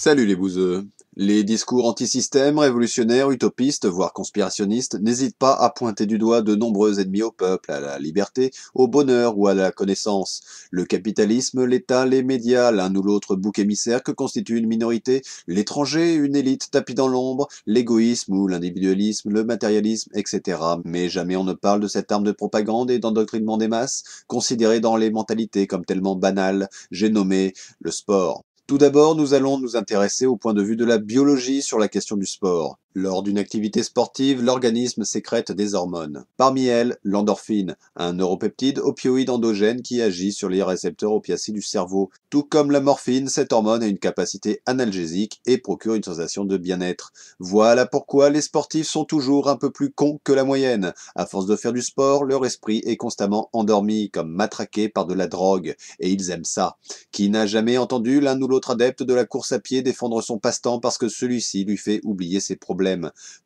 Salut les bouseux. Les discours anti-système, révolutionnaires, utopistes, voire conspirationnistes, n'hésitent pas à pointer du doigt de nombreux ennemis au peuple, à la liberté, au bonheur ou à la connaissance. Le capitalisme, l'État, les médias, l'un ou l'autre bouc émissaire que constitue une minorité, l'étranger, une élite tapie dans l'ombre, l'égoïsme ou l'individualisme, le matérialisme, etc. Mais jamais on ne parle de cette arme de propagande et d'endoctrinement des masses, considérée dans les mentalités comme tellement banale, j'ai nommé le sport. Tout d'abord, nous allons nous intéresser au point de vue de la biologie sur la question du sport. Lors d'une activité sportive, l'organisme sécrète des hormones. Parmi elles, l'endorphine, un neuropeptide opioïde endogène qui agit sur les récepteurs opiacés du cerveau. Tout comme la morphine, cette hormone a une capacité analgésique et procure une sensation de bien-être. Voilà pourquoi les sportifs sont toujours un peu plus cons que la moyenne. À force de faire du sport, leur esprit est constamment endormi, comme matraqué par de la drogue. Et ils aiment ça. Qui n'a jamais entendu l'un ou l'autre adepte de la course à pied défendre son passe-temps parce que celui-ci lui fait oublier ses problèmes?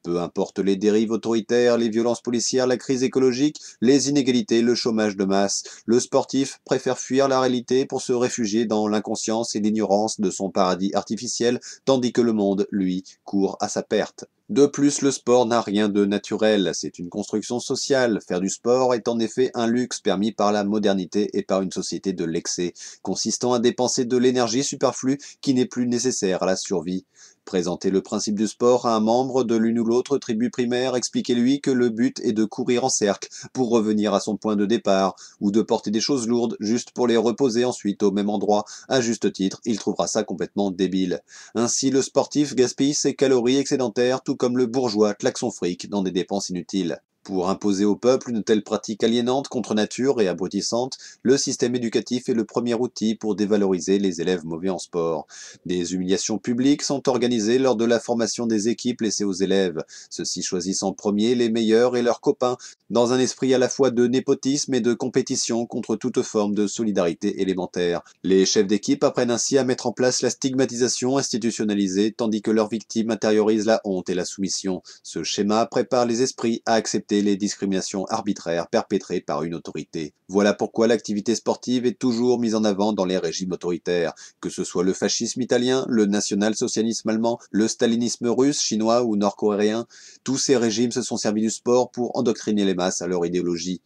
Peu importe les dérives autoritaires, les violences policières, la crise écologique, les inégalités, le chômage de masse, le sportif préfère fuir la réalité pour se réfugier dans l'inconscience et l'ignorance de son paradis artificiel, tandis que le monde, lui, court à sa perte. De plus, le sport n'a rien de naturel, c'est une construction sociale. Faire du sport est en effet un luxe permis par la modernité et par une société de l'excès, consistant à dépenser de l'énergie superflue qui n'est plus nécessaire à la survie. Présenter le principe du sport à un membre de l'une ou l'autre tribu primaire, expliquez-lui que le but est de courir en cercle pour revenir à son point de départ, ou de porter des choses lourdes juste pour les reposer ensuite au même endroit. À juste titre, il trouvera ça complètement débile. Ainsi, le sportif gaspille ses calories excédentaires, tout comme le bourgeois claque son fric dans des dépenses inutiles. Pour imposer au peuple une telle pratique aliénante contre nature et abrutissante, le système éducatif est le premier outil pour dévaloriser les élèves mauvais en sport. Des humiliations publiques sont organisées lors de la formation des équipes laissées aux élèves. Ceux-ci choisissent en premier les meilleurs et leurs copains, dans un esprit à la fois de népotisme et de compétition contre toute forme de solidarité élémentaire. Les chefs d'équipe apprennent ainsi à mettre en place la stigmatisation institutionnalisée, tandis que leurs victimes intériorisent la honte et la soumission. Ce schéma prépare les esprits à accepter les discriminations arbitraires perpétrées par une autorité. Voilà pourquoi l'activité sportive est toujours mise en avant dans les régimes autoritaires, que ce soit le fascisme italien, le national-socialisme allemand, le stalinisme russe, chinois ou nord-coréen. Tous ces régimes se sont servis du sport pour endoctriner les masses à leur idéologie.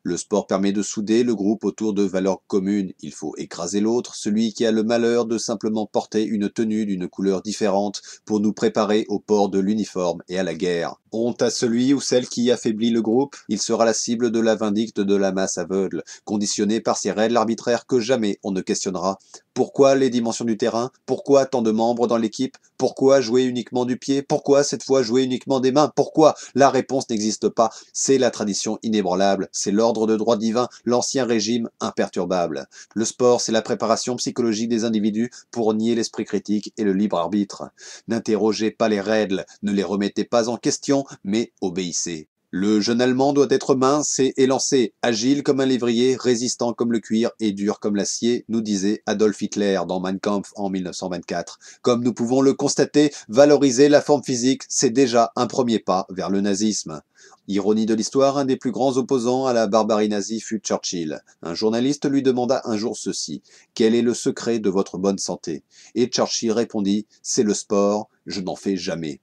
Le sport permet de souder le groupe autour de valeurs communes. Il faut écraser l'autre, celui qui a le malheur de simplement porter une tenue d'une couleur différente pour nous préparer au port de l'uniforme et à la guerre. Honte à celui ou celle qui affaiblit le groupe, il sera la cible de la vindicte de la masse aveugle, conditionnée par ces règles arbitraires que jamais on ne questionnera. Pourquoi les dimensions du terrain? Pourquoi tant de membres dans l'équipe? Pourquoi jouer uniquement du pied? Pourquoi cette fois jouer uniquement des mains? Pourquoi? La réponse n'existe pas. C'est la tradition inébranlable, c'est l'ordre de droit divin, l'ancien régime imperturbable. Le sport, c'est la préparation psychologique des individus pour nier l'esprit critique et le libre arbitre. N'interrogez pas les règles, ne les remettez pas en question, mais obéissez. Le jeune Allemand doit être mince et élancé, agile comme un lévrier, résistant comme le cuir et dur comme l'acier, nous disait Adolf Hitler dans Mein Kampf en 1924. Comme nous pouvons le constater, valoriser la forme physique, c'est déjà un premier pas vers le nazisme. Ironie de l'histoire, un des plus grands opposants à la barbarie nazie fut Churchill. Un journaliste lui demanda un jour ceci: « Quel est le secret de votre bonne santé ?» Et Churchill répondit: « C'est le sport, je n'en fais jamais. »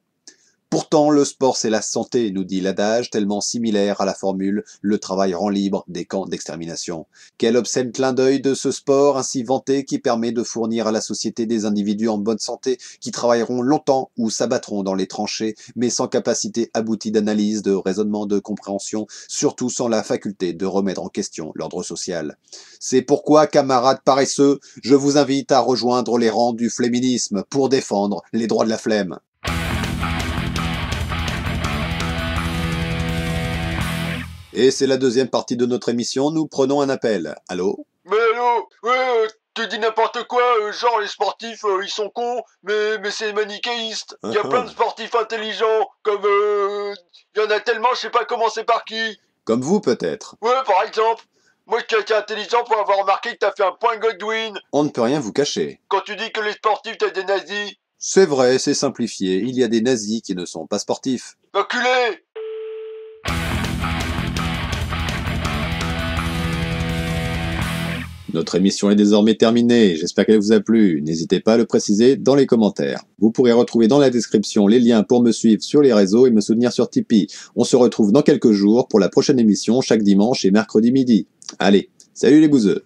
Pourtant, le sport c'est la santé, nous dit l'adage, tellement similaire à la formule « le travail rend libre des camps d'extermination ». Quel obscène clin d'œil de ce sport ainsi vanté qui permet de fournir à la société des individus en bonne santé qui travailleront longtemps ou s'abattront dans les tranchées, mais sans capacité aboutie d'analyse, de raisonnement, de compréhension, surtout sans la faculté de remettre en question l'ordre social. C'est pourquoi, camarades paresseux, je vous invite à rejoindre les rangs du féminisme pour défendre les droits de la flemme. Et c'est la deuxième partie de notre émission, nous prenons un appel. Allô? Mais allô, ouais, tu dis n'importe quoi, genre les sportifs, ils sont cons, mais c'est manichéiste. Il y a plein de sportifs intelligents, comme il y en a tellement, je sais pas commencer par qui. Comme vous peut-être. Ouais, par exemple. Moi, je suis quelqu'un intelligent pour avoir remarqué que t'as fait un point Godwin. On ne peut rien vous cacher. Quand tu dis que les sportifs, t'as des nazis. C'est vrai, c'est simplifié, il y a des nazis qui ne sont pas sportifs. Enculé. Notre émission est désormais terminée, j'espère qu'elle vous a plu, n'hésitez pas à le préciser dans les commentaires. Vous pourrez retrouver dans la description les liens pour me suivre sur les réseaux et me soutenir sur Tipeee. On se retrouve dans quelques jours pour la prochaine émission chaque dimanche et mercredi midi. Allez, salut les bouseux!